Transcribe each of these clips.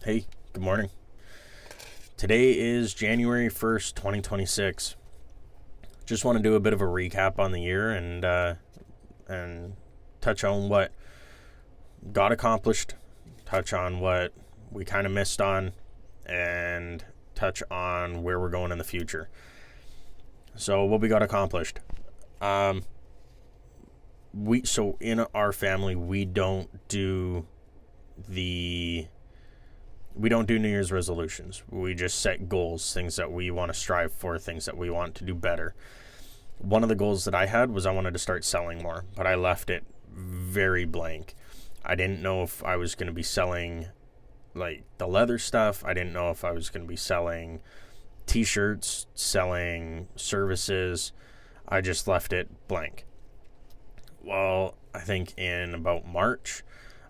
Hey, good morning. Today is January 1st, 2026. Just want to do a bit of a recap on the year and touch on what got accomplished, touch on what we kind of missed on, and touch on where we're going in the future. So what we got accomplished. So in our family we don't do New Year's resolutions. We just set goals, things that we want to strive for, things that we want to do better. One of the goals that I had was I wanted to start selling more, but I left it very blank. I didn't know if I was going to be selling like the leather stuff. I didn't know if I was going to be selling t-shirts, selling services. I just left it blank. Well, I think in about March,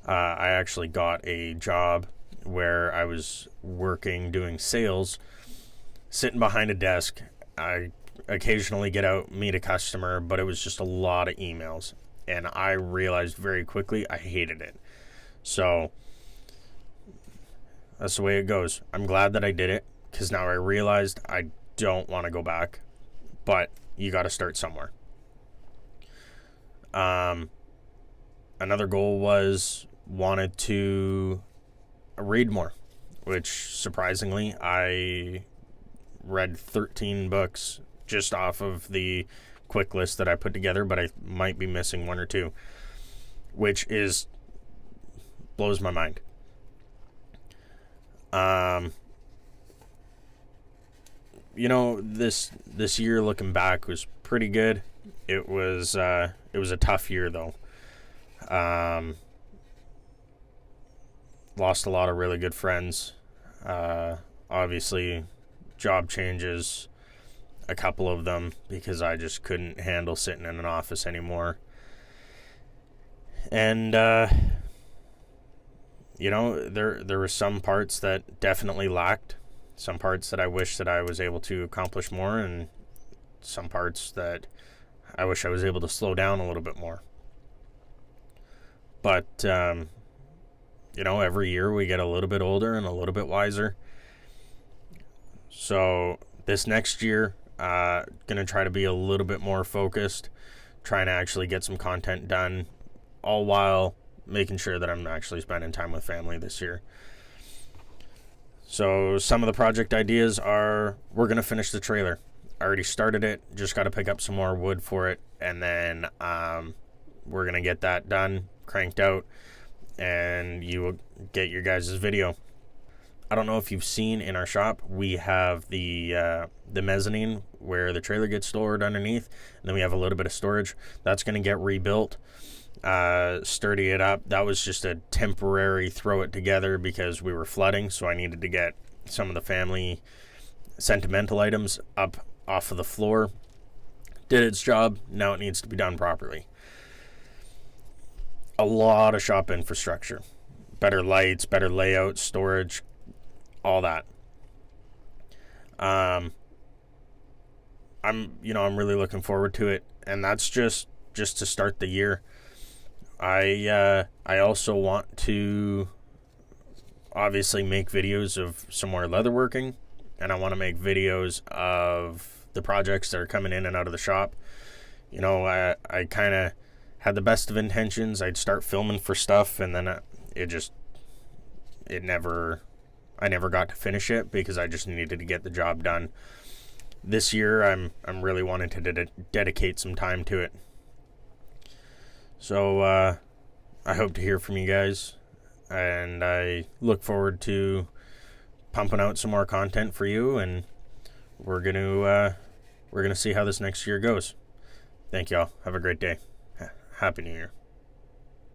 I actually got a job where I was working doing sales, sitting behind a desk. I occasionally get out, meet a customer, but it was just a lot of emails. And I realized very quickly I hated it. So that's the way it goes. I'm glad that I did it because now I realized I don't want to go back, but you got to start somewhere. Another goal wanted to read more, which surprisingly I read 13 books just off of the quick list that I put together, but I might be missing one or two, which blows my mind. This year looking back was pretty good. It was a tough year though. Lost a lot of really good friends. Obviously, job changes, a couple of them, because I just couldn't handle sitting in an office anymore. And, there were some parts that definitely lacked, some parts that I wish that I was able to accomplish more, and some parts that I wish I was able to slow down a little bit more. But, every year we get a little bit older and a little bit wiser. So this next year, gonna try to be a little bit more focused, trying to actually get some content done, all while making sure that I'm actually spending time with family this year. So some of the project ideas are, we're gonna finish the trailer. I already started it, just got to pick up some more wood for it, and then we're gonna get that done, cranked out, and you will get your guys' video. I don't know if you've seen in our shop, we have the mezzanine where the trailer gets stored underneath, and then we have a little bit of storage. That's going to get rebuilt, sturdy it up. That was just a temporary throw it together because we were flooding, so I needed to get some of the family sentimental items up off of the floor. Did its job, now it needs to be done properly. A lot of shop infrastructure, better lights, better layout, storage, all that. I'm really looking forward to it, and that's just to start the year. I also want to obviously make videos of some more leatherworking, and I want to make videos of the projects that are coming in and out of the shop. I kind of had the best of intentions. I'd start filming for stuff, and then I never got to finish it because I just needed to get the job done. This year, I'm really wanting to dedicate some time to it. So I hope to hear from you guys, and I look forward to pumping out some more content for you, and we're gonna see how this next year goes. Thank y'all. Have a great day. Happy New Year.